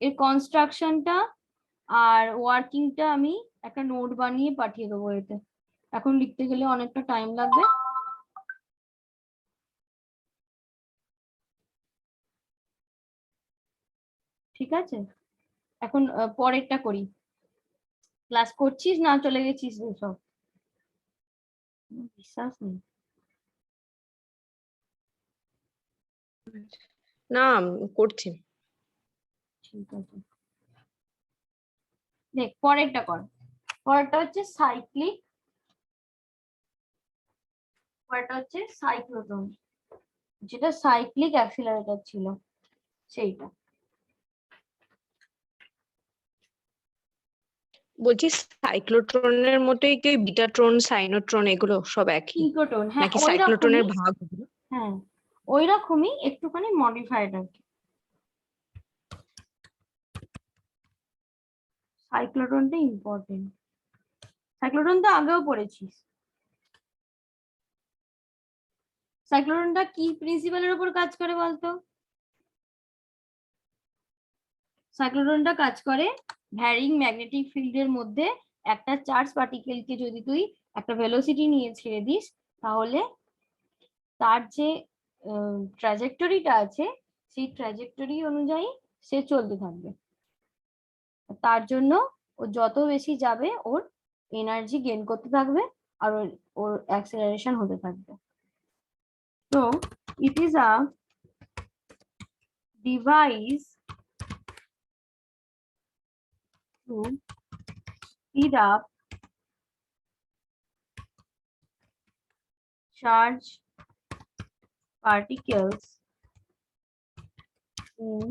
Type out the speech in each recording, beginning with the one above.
এর কনস্ট্রাকশনটা আর ওয়ার্কিংটা আমি একটা নোট বানিয়ে পাঠিয়ে দেবো এতে। এখন লিখতে গেলে অনেকটা টাইম লাগবে। ঠিক আছে, এখন পরেরটা করি। ক্লাস করছিস না চলে গেছিস রে সব? বিশ্বাস নেই। না, করছি। ঠিক আছে, দেখ পরেরটা কর। পরেরটা হচ্ছে সাইক্লিক, পরেরটা হচ্ছে সাইক্লোট্রন, যেটা সাইক্লিক অ্যাক্সিলারেটর ছিল সেইটা। বলছি সাইক্লোট্রনের মতোই কি বিটাট্রন, সাইনোট্রন এগুলো সব একই সিঙ্ক্রোট্রন, হ্যাঁ নাকি ওই সাইক্লোট্রনের রকমই। ভাগ? হ্যাঁ ওই রকমই, একটুখানি মডিফাইড আর কি। সাইক্লোট্রনটা ইম্পর্টেন্ট, সাইক্লোট্রন তো আগেও পড়েছিস। সাইক্লোট্রনটা কি প্রিন্সিপালের উপর কাজ করে বলতো? সাইক্লোট্রনটা কাজ করে ভ্যারিং ম্যাগনেটিক ফিল্ডের মধ্যে একটা চার্জ পার্টিকেলকে যদি তুই একটা ভেলোসিটি নিয়ে ছেড়ে দিস, তাহলে তার যে ট্র্যাজেক্টরিটা আছে সেই ট্র্যাজেক্টরি অনুযায়ী সে চলতে থাকবে। তার জন্য ও যত বেশি যাবে ওর এনার্জি গেইন করতে থাকবে আর ওর অ্যাক্সেলারেশন হতে থাকবে। তো it is a device to speed up charge particles in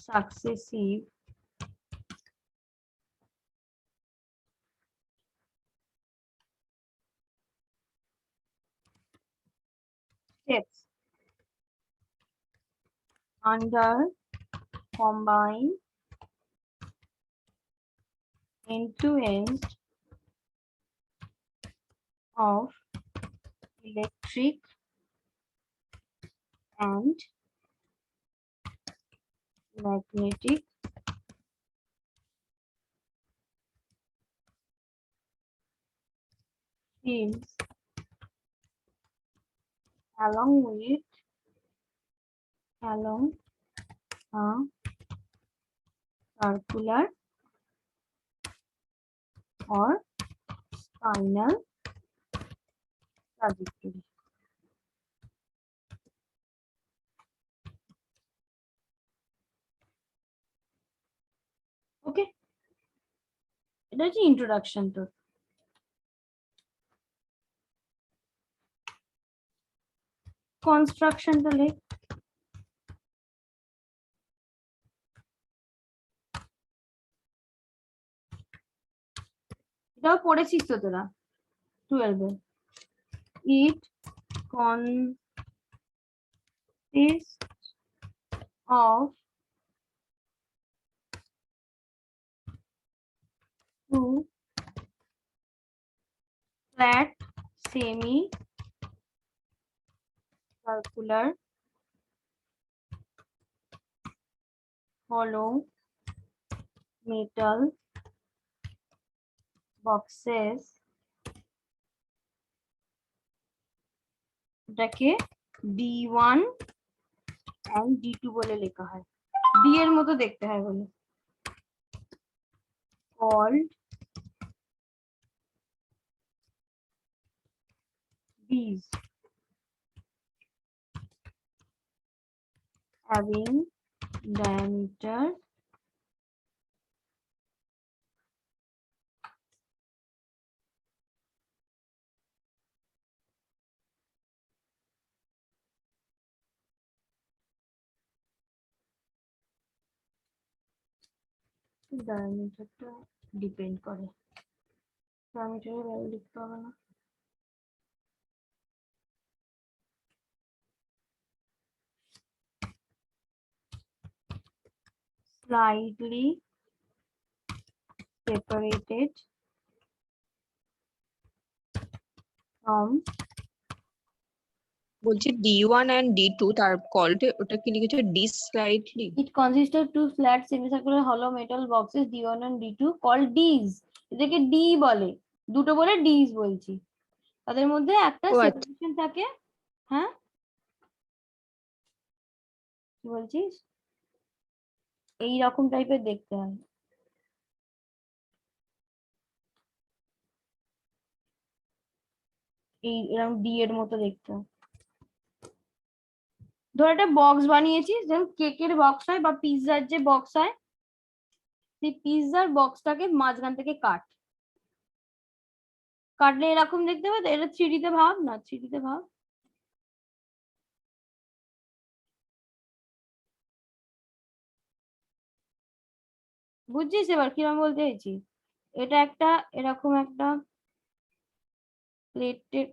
successive steps under combined end-to-end of electric and magnetic fields along a circular or spinal trajectory. ওকে, এটা হচ্ছে ইন্ট্রোডাকশন। তো কনস্ট্রাকশনটা লেখ। এটাও পড়েছিস তো তোরা 12-এ। ইট consists of two flat semi-circular hollow metal boxes, এটাকে D1 and D2 বলে লেখা হয়, D এর মতো দেখতে হয় বলে, called these having diameter ডায়ামিটারটা ডিপেন্ড করে, ডায়ামিটারের ভ্যালু লিখতে হবে না। Slightly separated from বলছি D1 and D2 তার কল্টে ওটা কি লিখেছে D slightly? It consists of two flat semicircular hollow metal boxes D1 and D2 called Ds. এটাকে ডি বলে, দুটো বলে ডিস বলছি। তাদের মধ্যে একটা ও আচ্ছা, সেপারেশন থাকে। হ্যাঁ, কি বলছিস? এই রকম টাইপের দেখতে হয়, এই এরকম ডি এর মতো দেখতে হয়। ধর একটা বক্স বানিয়েছিস, যেমন কেকের বক্স হয় বা পিৎজার যে বক্স হয়, সেই পিৎজার বক্সটাকে মাঝখান থেকে কাটলে এরকম দেখতে হবে। তো এটা থ্রি তে ভাব না, থ্রি তে ভাব। বুঝছিস এবার কিরকম বলতে চাইছি? এটা একটা এরকম একটা প্লেটের,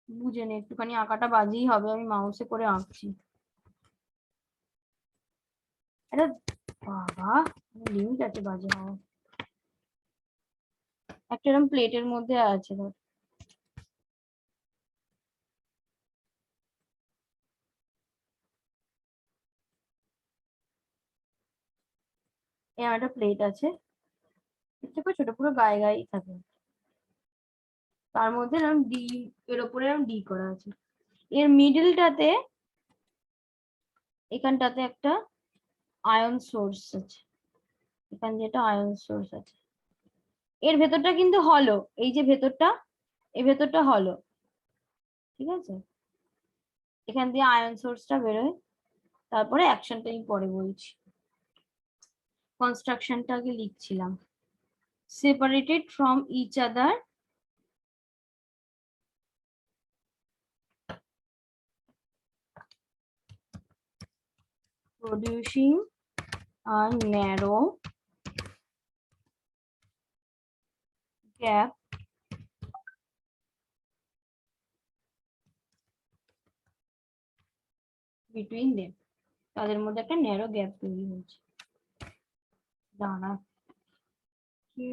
বুঝে নে, একটুখানি আঁকাটা বাজেই হবে, আমি মাউসে করে আঁকছি। এটা বাবা, লিমিট আছে বাজে হওয়ার। একটা এরকম প্লেটের মধ্যে আছে ধর, এরকম একটা প্লেট আছে, দেখতে পাচ্ছ? ছোট পুরো গায়ে গায়েই থাকে, তার মধ্যে এরকম ডি, এর উপরে এরকম ডি করা আছে। এর মিডলটাতে, এখানটাতে একটা আয়ন সোর্স আছে, এখান দিয়ে একটা আয়ন সোর্স আছে। এর ভেতরটা কিন্তু হলো, এই যে ভেতরটা, এই ভেতরটা হলো, ঠিক আছে? এখান দিয়ে আয়ন সোর্সটা বেরোয়। তারপরে অ্যাকশনটা আমি পরে বলছি, কনস্ট্রাকশনটা আগে লিখছিলাম। Separated from each other producing a narrow gap between them. তাদের মধ্যে একটা ন্যারো গ্যাপ তৈরি হয়েছে। দাঁড়া, কি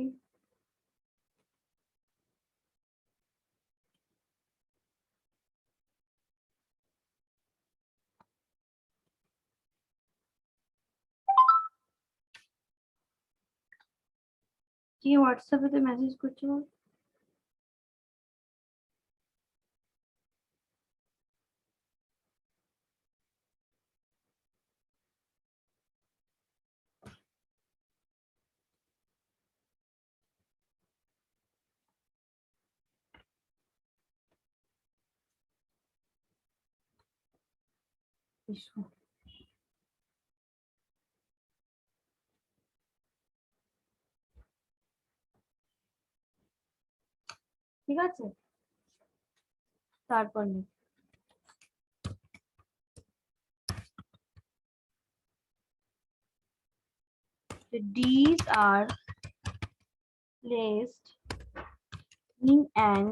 কি হোয়াটসঅ্যাপে তো মেসেজ করছে বল? ঠিক আছে, তারপর নে। The D's are placed in an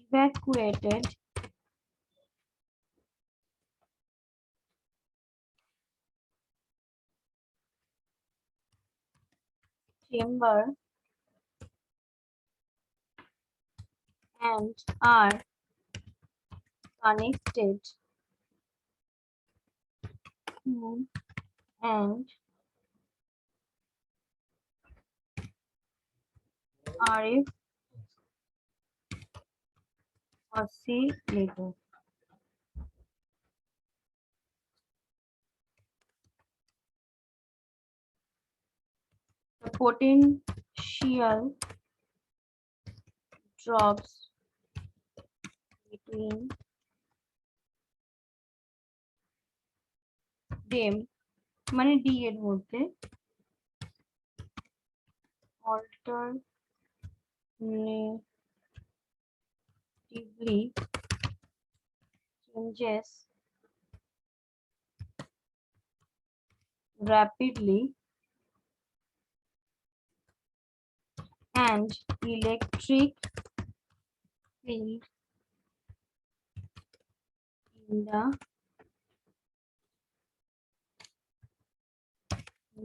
evacuated chamber and are connected to and RF oscillator. The potential drops between them মানে ডি এর মধ্যে alternatively changes rapidly and electric field in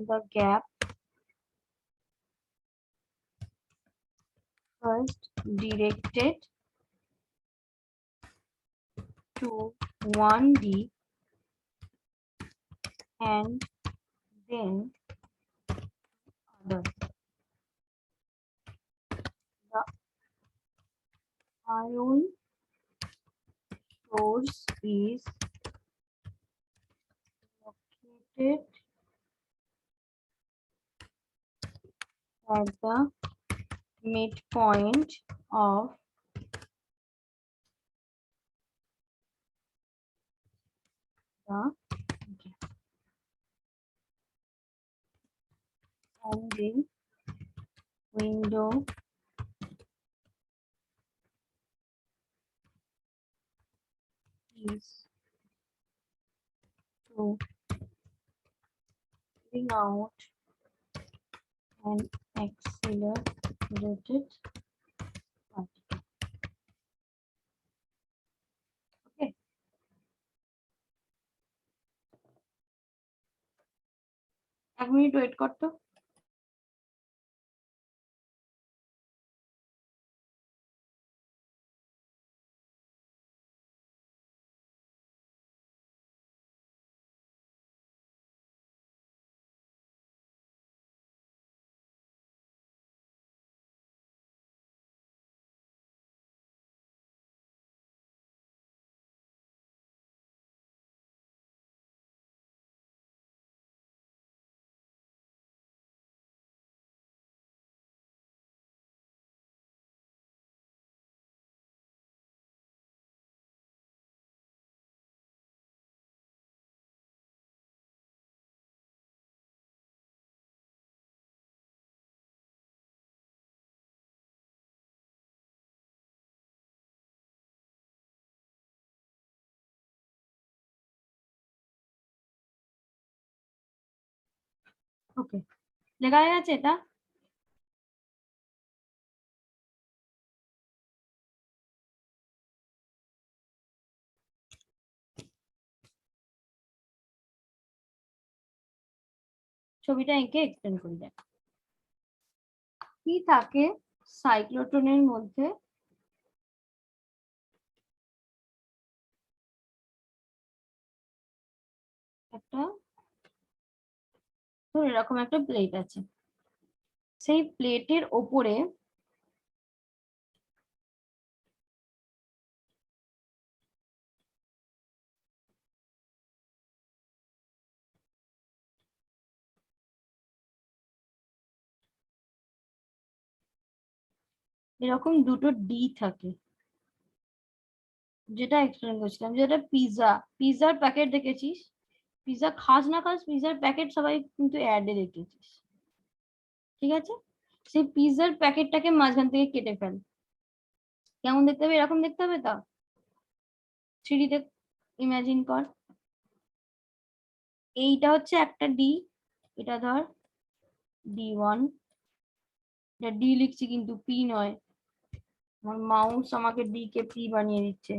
the gap first directed to 1D and then other. The ion source is located at the midpoint of the and the window is to bring out an accelerated particle. Okay. এক minute wait করতো। ওকে, লেখা হয়ে গেছে এটা? ছবিটা এঁকে explain করে দেয় কি থাকে সাইক্লোট্রনের মধ্যে। একটা ধর এরকম একটা প্লেট আছে, সেই প্লেটের ওপরে এরকম দুটো ডি থাকে, যেটা এক্সপ্লেন করছিলাম, যেটা পিৎজা, পিৎজার প্যাকেট দেখেছিস? পিৎজা খাস না খাস, পিৎজার প্যাকেট সবাই কিন্তু অ্যাডে দেখেছিস, ঠিক আছে? সেই পিৎজার প্যাকেটটাকে মাঝখান থেকে কেটে ফেল, কেমন দেখতে হবে? এরকম দেখতে হবে। তা থ্রিডিতে ইমাজিন কর, এইটা হচ্ছে একটা ডি, এটা ধর D1, এটা ডি লিখছি কিন্তু পি নয়, আমার মাউস আমাকে ডি কে পি বানিয়ে দিচ্ছে।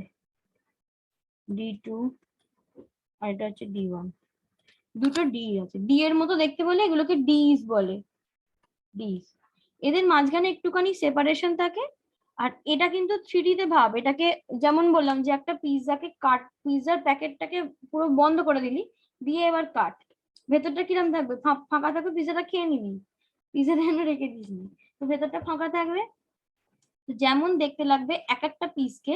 D2 আর এটা হচ্ছে D1, দুটো ডি আছে। ডি এর মতো দেখতে বলে এগুলোকে ডিস বলে, ডিস। এদের মাঝখানে একটুখানি সেপারেশন থাকে। আর এটা কিন্তু থ্রিডি তে ভাব, এটাকে যেমন বললাম যে একটা পিৎজাকে কাট, পিৎজার প্যাকেটটাকে পুরো বন্ধ করে দিলি, দিয়ে এবার কাট, ভেতরটা কিরম থাকবে? ফাঁকা থাকবে, পিৎজাটা খেয়ে নিবি, পিৎজাটা যেন রেখে দিস নি, তো ভেতরটা ফাঁকা থাকবে। যেমন দেখতে লাগবে এক একটা পিসকে,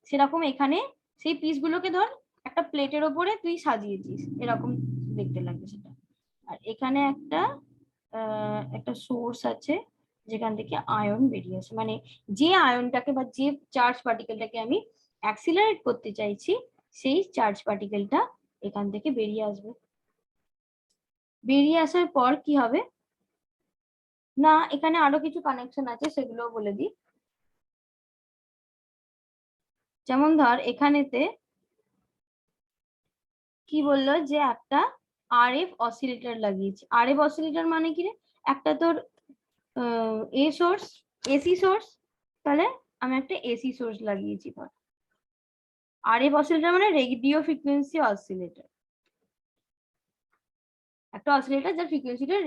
সেরকম এখানে সেই পিসগুলোকে ধর একটা প্লেটের ওপরে তুই সাজিয়েছিস, এরকম দেখতে লাগবে সেটা। আর এখানে একটা সোর্স আছে যেখান থেকে আয়ন বেরিয়ে আসে, মানে যে আয়নটাকে বা যে চার্জ পার্টিকেলটাকে আমি অ্যাক্সিলারেট করতে চাইছি, সেই চার্জ পার্টিকেলটা এখান থেকে বেরিয়ে আসবে। বেরিয়ে আসার পর কি হবে না, এখানে আরো কিছু কানেকশন আছে, সেগুলো বলে দিই। যেমন ধর এখানেতে কি বললো যে একটা আরএফ অসিলেটর লাগিয়েছি। আরএফ অসিলেটর মানে কি রে? একটা তোর এ সোর্স, এসি সোর্স, তাহলে আমি একটা এসি সোর্স লাগিয়েছি। ধর আরএফ অসিলেটর মানে রেডিও ফ্রিকোয়েন্সি অসিলেটর, একটা অসিলেটর যার ফ্রিকোয়েন্সিটা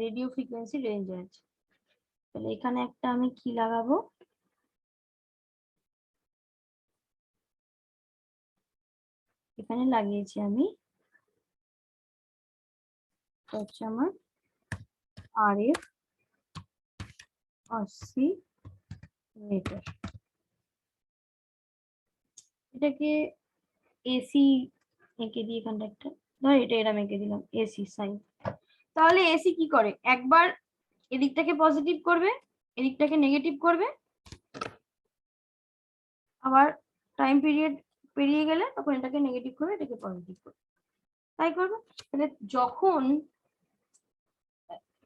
রেডিও ফ্রিকোয়েন্সি রেঞ্জে আছে। তাহলে এখানে একটা আমি কি লাগাবো, এখানে লাগিয়েছি আমি হচ্ছে আমার RF অসিলেটর। এটাকে এসি এঁকে দিই, এখানটা একটা ধর এটা এরম এঁকে দিলাম এসি সাইন। তাহলে এসি কি করে, একবার এদিকটাকে পজিটিভ করবে, এদিকটাকে নেগেটিভ করবে, আবার টাইম পিরিয়ড পেরিয়ে গেলে তখন এটাকে নেগেটিভ করবে, এটাকে পজিটিভ করবে, তাই করবে। তাহলে যখন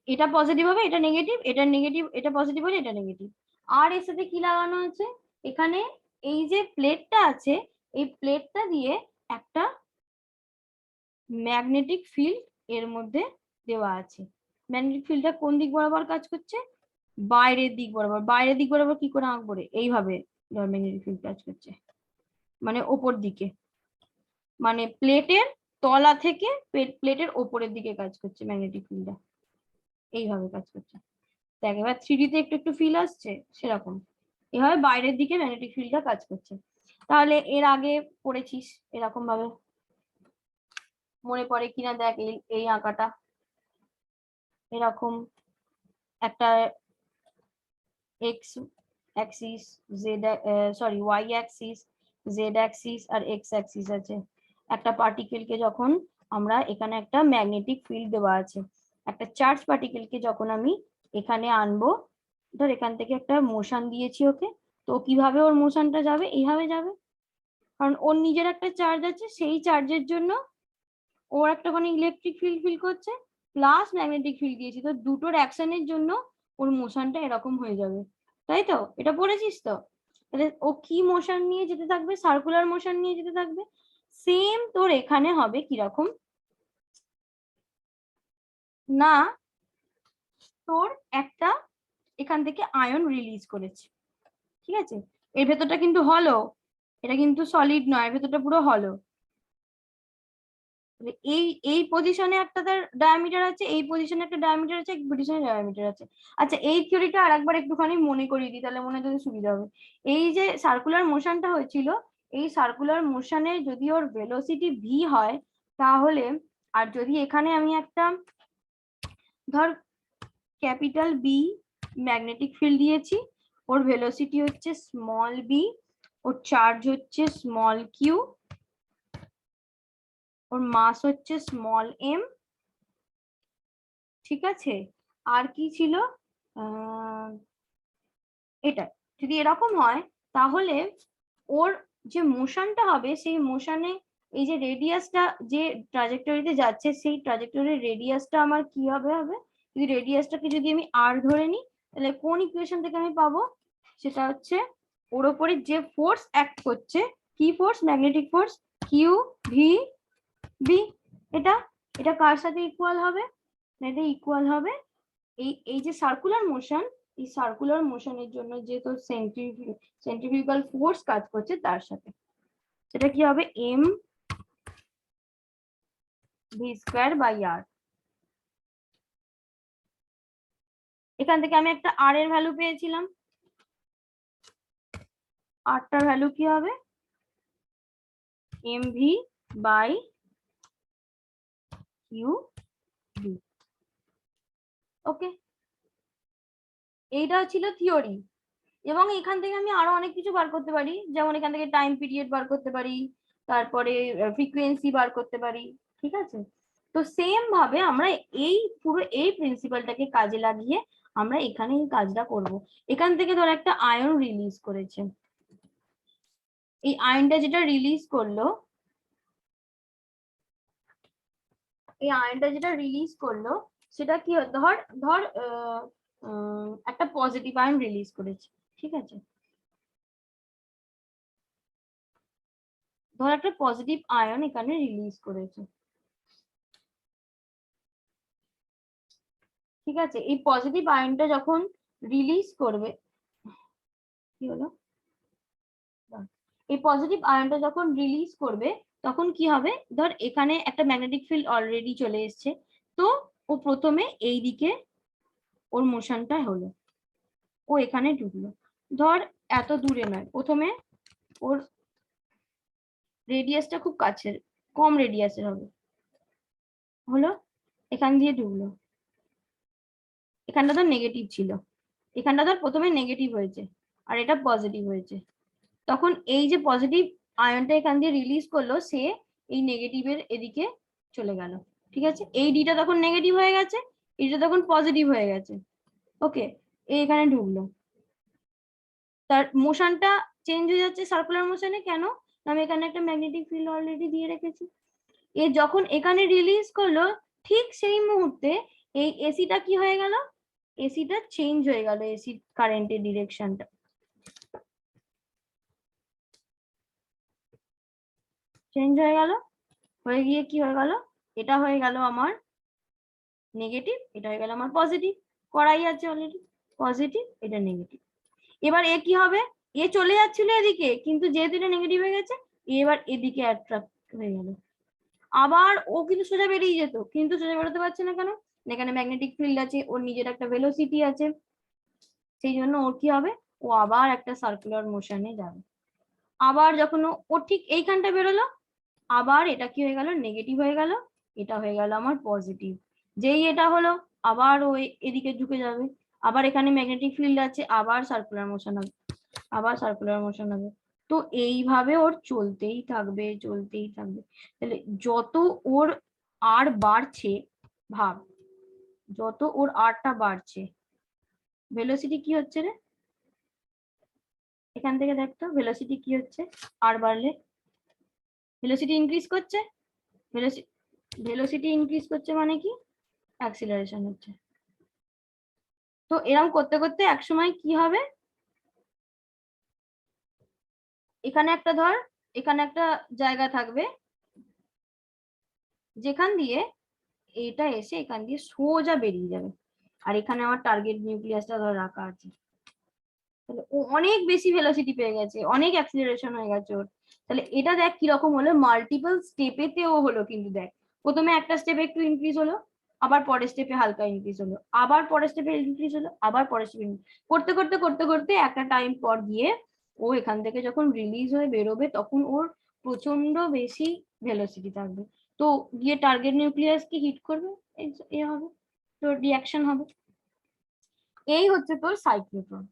এটা পজিটিভ হবে এটা নেগেটিভ, এটা নেগেটিভ এটা পজিটিভ হলে এটা নেগেটিভ। আর এর সাথে কি লাগানো আছে, এখানে এই যে প্লেটটা আছে এই প্লেটটা দিয়ে একটা ম্যাগনেটিক ফিল্ড এর মধ্যে দেওয়া আছে। ম্যাগনেটিক ফিল্ডটা কোন দিক বরাবর কাজ করছে, বাইরের দিক বরাবর। বাইরের দিক বরাবর কি করে আঁকবো রে, এইভাবে ম্যাগনেটিক ফিল্ড কাজ করছে, মানে ওপর দিকে, মানে প্লেটের তলা থেকে প্লেটের ওপরের দিকে কাজ করছে ম্যাগনেটিক ফিল্ডটা, এইভাবে কাজ করছে। দেখ এবার 3D তে একটু একটু ফিল আসছে সেরকম, এভাবে বাইরের দিকে ম্যাগনেটিক ফিল্ডটা কাজ করছে। তাহলে এর আগে পড়েছিস এরকম ভাবে, মনে পড়ে কিনা দেখ এই আঁকাটা, এরকম একটা X axis Z sorry Y axis Z axis আর এক্স অ্যাক্সিস আছে। একটা পার্টিকেলকে যখন আমরা এখানে একটা ম্যাগনেটিক ফিল্ড দেওয়া আছে, একটা চার্জ পার্টিকেলকে যখন আমি এখানে আনবো, ধর এখান থেকে একটা মোশন দিয়েছি ওকে, তো কিভাবে ওর মোশনটা যাবে, এইভাবে যাবে, কারণ ওর নিজের একটা চার্জ আছে, সেই চার্জের জন্য ওর একটা মানে ইলেকট্রিক ফিল্ড ফিল করছে প্লাস ম্যাগনেটিক ফিল্ড দিয়েছি, তো দুটোর অ্যাকশনের জন্য ওর মোশনটা এরকম হয়ে যাবে, তাই তো? এটা পড়েছিস তো? তাহলে ও কি মোশন নিয়ে যেতে থাকবে, সার্কুলার মোশন নিয়ে যেতে থাকবে। সেম তোর এখানে হবে কিরকম না, তোর একটা এখান থেকে আয়ন রিলিজ করেছে, ঠিক আছে, এর ভেতরটা কিন্তু হলো, এটা কিন্তু সলিড নয়, এর ভেতরটা পুরো হলো। এই এই পজিশনে একটা তার ডায়ামিটার আছে, এই পজিশনে একটা ডায়ামিটার আছে, এই পজিশনে ডায়ামিটার আছে। আচ্ছা এই থিওরিটা আরেকবার একটুখানি মনে করিয়ে দিই, তাহলে মনে হয় সুবিধা হবে। এই যে সার্কুলার মোশনটা হয়েছিল, এই সার্কুলার মোশনে যদি ওর ভেলোসিটি ভি হয় তাহলে, আর যদি এখানে আমি একটা ধর ক্যাপিটাল বি ম্যাগনেটিক ফিল্ড দিয়েছি, ওর ভেলোসিটি হচ্ছে স্মল বি, ওর চার্জ হচ্ছে স্মল কিউ, ওর মাস হচ্ছে স্মল এম, ঠিক আছে। আর কি ছিল, এটা যদি এরকম হয় তাহলে ওর যে মোশনটা হবে সেই মোশনে এই যে রেডিয়াসটা যে ট্রাজেক্টরিতে যাচ্ছে সেই ট্রাজেক্টরির রেডিয়াসটা আমার কি হবে হবে, যদি রেডিয়াসটাকে যদি আমি আর ধরে নিই তাহলে কোন ইকুয়েশন থেকে আমি পাবো, সেটা হচ্ছে ওর উপরে যে ফোর্স অ্যাক্ট করছে, কি force, magnetic force, q v B, এটা এটা কার সাথে ইকুয়াল হবে, এটা ইকুয়াল হবে এই এই যে সার্কুলার মোশন, এই সার্কুলার মোশনের জন্য যে তোর সেন্ট্রিফিউগাল ফোর্স কাজ করছে তার সাথে, সেটা কি হবে এম ভি স্কয়ার বাই আর। এখান থেকে আমি একটা আর এর ভ্যালু পেয়েছিলাম, আরটার ভ্যালু কি হবে M V by Q B. Okay, এইটা ছিল থিওরি, এবং এখান থেকে আমি আরো অনেক কিছু বার করতে পারি, যেমন এখান থেকে টাইম পিরিয়ড বার করতে পারি, তারপরে ফ্রিকোয়েন্সি বার করতে পারি, ঠিক আছে। তো সেম ভাবে আমরা এই পুরো এই প্রিন্সিপালটাকে কাজে লাগিয়ে আমরা এখানে এই কাজটা করব। এখান থেকে ধর একটা আয়ন রিলিজ করেছে, এই আয়নটা যেটা রিলিজ করলো, এই আয়নটা যেটা রিলিজ করলো সেটা কি, ধর ধর একটা পজিটিভ আয়ন রিলিজ করেছে, ঠিক আছে, ধর একটা পজিটিভ আয়ন এখানে রিলিজ করেছে, ঠিক আছে। এই পজিটিভ আয়নটা যখন রিলিজ করবে, কি হলো, এই পজিটিভ আয়নটা যখন রিলিজ করবে তখন কি হবে, ধর এখানে একটা ম্যাগনেটিক ফিল্ড অলরেডি চলে এসছে, তো ও প্রথমে এই দিকে ওর মোশনটা হলো, ও এখানে ঢুকলো, ধর এত দূরে নয়, প্রথমে ওর রেডিয়াসটা খুব কাছের, কম রেডিয়াসের হবে, হলো এখান দিয়ে ঢুকলো, এখানটা ধর নেগেটিভ ছিল, এখানটা ধর প্রথমে নেগেটিভ হয়েছে আর এটা পজিটিভ হয়েছে, তখন এই যে পজিটিভ আয়নটা এখান দিয়ে রিলিজ করলো, সে এই নেগেটিভের এদিকে চলে গেল, ঠিক আছে, এই ডিটা তখন নেগেটিভ হয়ে গেছে, এটা তখন পজিটিভ হয়ে গেছে, ওকে, এখানে ঢুকলো, তার মোশনটা চেঞ্জ হয়ে যাচ্ছে সার্কুলার মোশনে, কেন, আমি এখানে একটা ম্যাগনেটিক ফিল্ড অলরেডি দিয়ে রেখেছি, এ যখন এখানে রিলিজ করলো ঠিক সেই মুহূর্তে এই এসিটা কি হয়ে গেল, এসিটা চেঞ্জ হয়ে গেল, এসি কারেন্টের ডিরেকশনটা চেঞ্জ হয়ে গেল, হয়ে গিয়ে কি হয়ে গেল, এটা হয়ে গেল আমার নেগেটিভ, এটা হয়ে গেল আমার পজিটিভ, করাই আছে অলরেডি, পজিটিভ এটা নেগেটিভ, এবার এ কি হবে, এ চলে যাচ্ছিল এদিকে, কিন্তু যেহেতু এটা নেগেটিভ হয়ে গেছে, এবার এদিকে অ্যাট্রাক্ট হয়ে গেল, আবার ও কিন্তু সোজা বেরিয়ে যেত, কিন্তু সোজা বেরোতে পারছে না, কেন, এখানে ম্যাগনেটিক ফিল্ড আছে, ওর নিজের একটা ভেলোসিটি আছে, সেই জন্য ওর কি হবে, ও আবার একটা সার্কুলার মোশনে যাবে, আবার যখন ও ঠিক এইখানটা বেরোলো, আবার এটা কি হয়ে গেল, নেগেটিভ হয়ে গেল, এটা হয়ে গেল আমার পজিটিভ, যেই এটা হলো আবার ও এদিকে ঢুকে যাবে, আবার এখানে ম্যাগনেটিক ফিল্ড আছে, আবার সার্কুলার মোশন হবে, আবার সার্কুলার মোশন হবে, তো এইভাবে ওর চলতেই থাকবে, চলতেই থাকবে, তাহলে যত ওর আর বাড়ছে, ভাব যত ওর আরটা বাড়ছে, ভেলোসিটি কি হচ্ছে রে, এখান থেকে দেখতো ভেলোসিটি কি হচ্ছে, আর বাড়লে ভেলোসিটি ইনক্রিজ করছে, ভেলোসিটি ইনক্রিজ করছে মানে কি, অ্যাক্সিলারেশন হচ্ছে, তো এরকম করতে করতে একসময় কি হবে, এখানে একটা ধর, এখানে একটা জায়গা থাকবে যেখান দিয়ে এটা এসে এখান দিয়ে সোজা বেরিয়ে যাবে, আর এখানে আমার টার্গেট নিউক্লিয়াসটা ধর রাখা আছে, তাহলে ও অনেক বেশি ভেলোসিটি পেয়ে গেছে, অনেক অ্যাক্সিলারেশন হয়ে গেছে ওর, তাহলে এটা দেখ কিরকম হলো, মাল্টিপল স্টেপেতেও হলো, কিন্তু দেখ প্রথমে একটা স্টেপে একটু ইনক্রিজ হলো, আবার পরের স্টেপে হালকা ইনক্রিজ হলো, আবার পরের স্টেপে ইনক্রিজ হলো, আবার পরের স্টেপে করতে করতে করতে করতে একটা টাইম পর গিয়ে ও এখান থেকে যখন রিলিজ হয়ে বেরোবে, তখন ওর প্রচন্ড বেশি ভেলোসিটি থাকবে, তো গিয়ে টার্গেট নিউক্লিয়াসকে হিট করবে, এ হবে তোর রিয়াকশন হবে, এই হচ্ছে তোর সাইক্লোট্রন,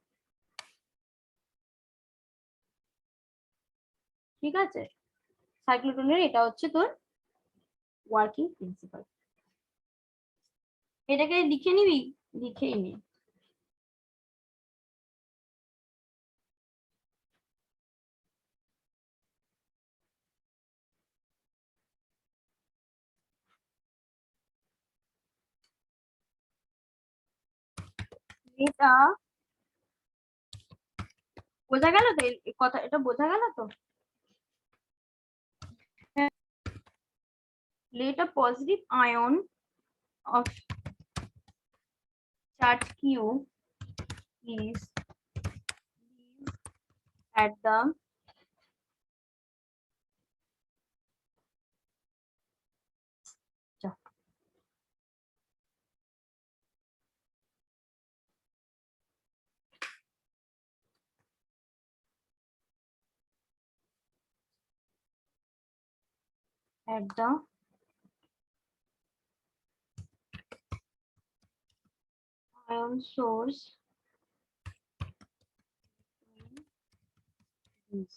ঠিক আছে, সাইক্লোট্রনের এটা হচ্ছে তোর ওয়ার্কিং প্রিন্সিপাল, এটাকে লিখে নিবি, লিখেই নে, এটা বোঝা গেল তো, এই কথা এটা বোঝা গেল তো, let a positive ion of charge q is at the at the ion source is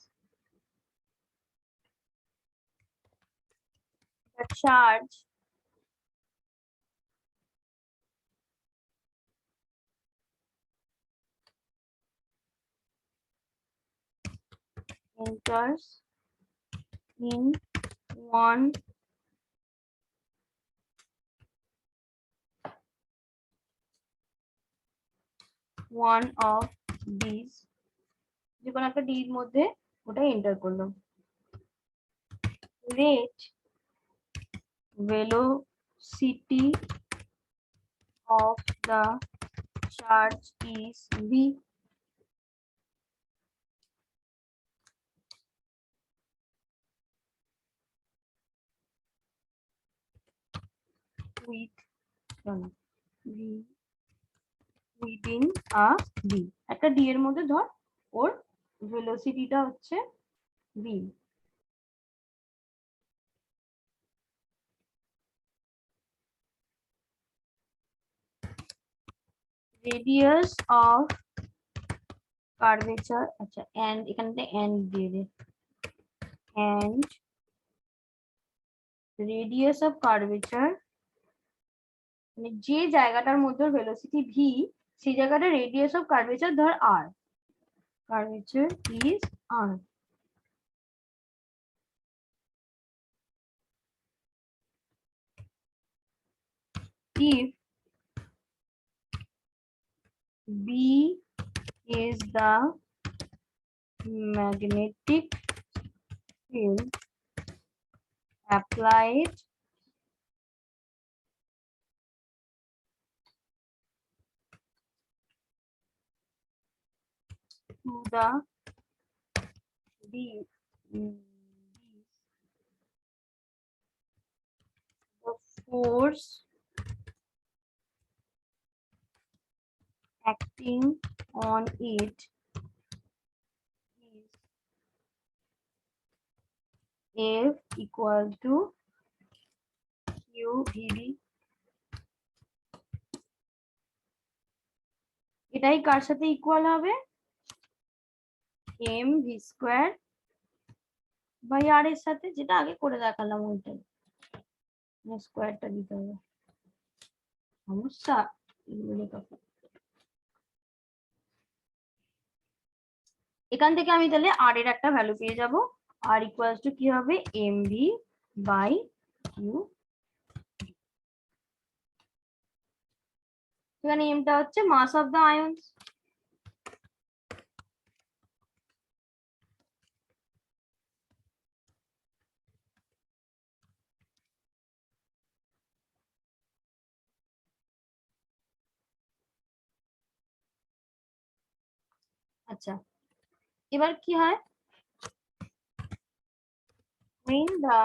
the charge enters in one of these, যে কোনো একটা ডির মধ্যে ওটা এন্টার করলো, rate velocity of the charge is v, with v within a D, একটা D এর মধ্যে ধর ওর ভেলোসিটিটা হচ্ছে ভি। রেডিয়াস অফ কার্ভেচার, আচ্ছা এন্ড এখানে এন্ড দিয়ে দে, এন্ড রেডিয়াস অফ কার্ভেচার, মানে যে জায়গাটার মধ্যে ভেলোসিটি ভি, সেই জায়গাটা রেডিয়াস অফ কার্ভেচার ধর R, curvature is R. If B is the magnetic field applied to the the force acting on it is F equal to QVB। এটাই কার সাথে equal হবে? এম ভি স্কোয়ার বাই আর এর সাথে, যেটা আগে করে দেখালাম ওইটাই, স্কোয়ারটা দিতে হবে, সমস্যা এগুলো লেখা। এখান থেকে আমি তাহলে আর এর একটা ভ্যালু পেয়ে যাব, আর ইকুয়ালস টু কি হবে, এম ভি বাই কিউ। এখানে এমটা হচ্ছে মাস অফ দ্য আয়ন্স। আচ্ছা, এবার কি হয়, when the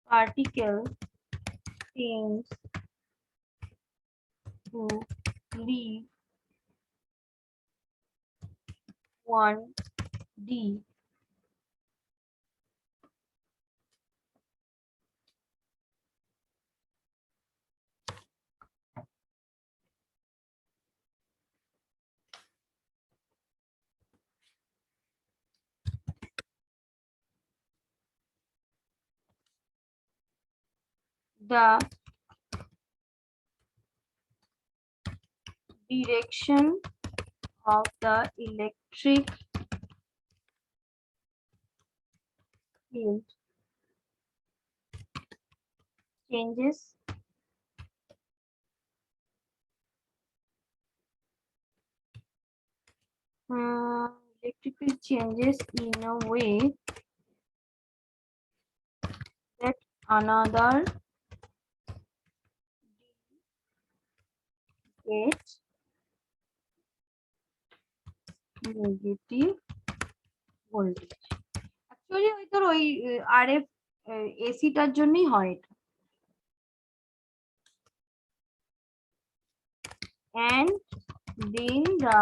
particle tends to leave 1D, the direction of the electric field changes electric field changes in a way that another gets negative voltage। Actually ওই তোর ওই RF এসিটার জন্যই হয় এটা। And then the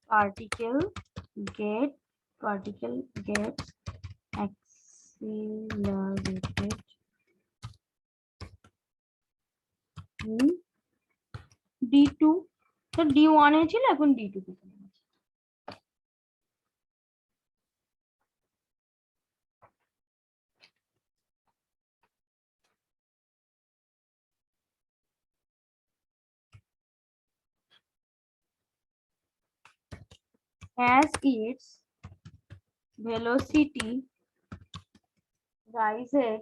particle gets accelerated in D2, তো D1 এ ছিল, এখন D2 তে চলে গেছে। As its velocity rises,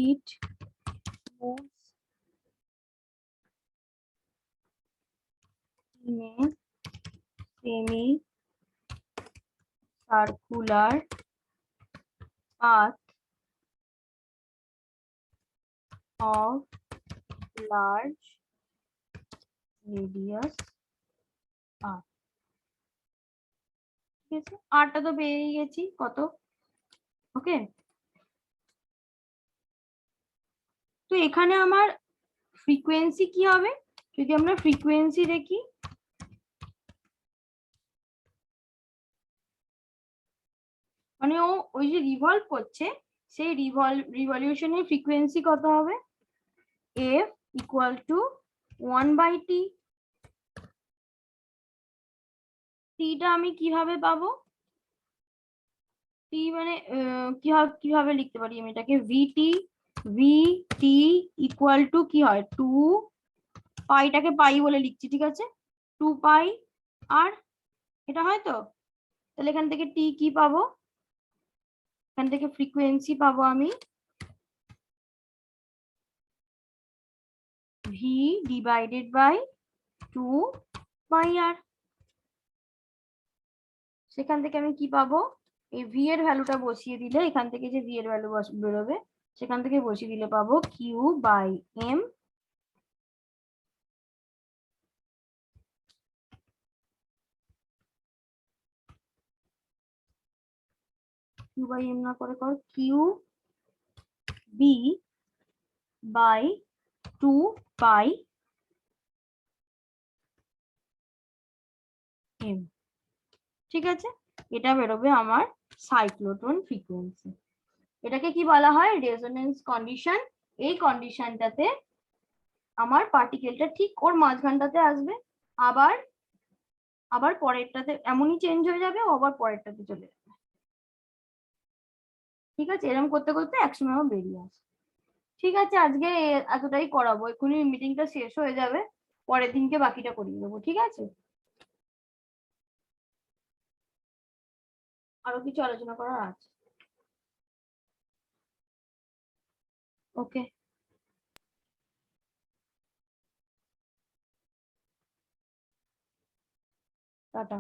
it moves in a semi-circular path of large radius r। ঠিক আছে, আরটা তো পেয়ে গেছি কত, ওকে। তো এখানে আমার ফ্রিকোয়েন্সি কি হবে, যদি আমরা ফ্রিকোয়েন্সি দেখি, মানে ও ওই যে রিভলভ করছে, সেই রিভলিউশনের ফ্রিকোয়েন্সি কত হবে, f ইকুয়াল টু 1/t। টা আমি কিভাবে পাবো, টি মানে কিভাবে লিখতে পারি আমি এটাকে, ভিটি ইকুয়াল টু কি হয়, 2 পাইটাকে পাই বলে লিখছি, ঠিক আছে, 2 পাই আর এটা হয় তো, তাহলে এখান থেকে টি কি পাবো, এখান থেকে ফ্রিকোয়েন্সি পাবো আমি ভি ডিভাইডেড বাই 2 পাই আর। সেখান থেকে আমি কি পাবো, এই ভি এর ভ্যালুটা বসিয়ে দিলে, এখান থেকে যে ভি এর ভ্যালু বেরোবে সেখান থেকে বসিয়ে দিলে পাবো q by m. Q by m না করে কর q B by 2 pi m. ঠিক আছে, এটা বেরোবে আমার সাইক্লোট্রন ফ্রিকোয়েন্সি। এটাকে কি বলা হয়, রেজোনেন্স কন্ডিশন। এই কন্ডিশনটাতে আমার পার্টিকেলটা ঠিক ওর মাঝখানটাতে আসবে, আবার আবার পরেরটাতে এমনই চেঞ্জ হয়ে যাবে, ও আবার পরেরটাতে চলে যাবে। ঠিক আছে, এরকম করতে করতে একসময় আমার বেরিয়ে আসে। ঠিক আছে, আজকে এতটাই করাবো, এক্ষুনি মিটিংটা শেষ হয়ে যাবে, পরের দিনকে বাকিটা করিয়ে দেবো। ঠিক আছে, আরো কিছু আলোচনা করার আছে? ওকে, টাটা।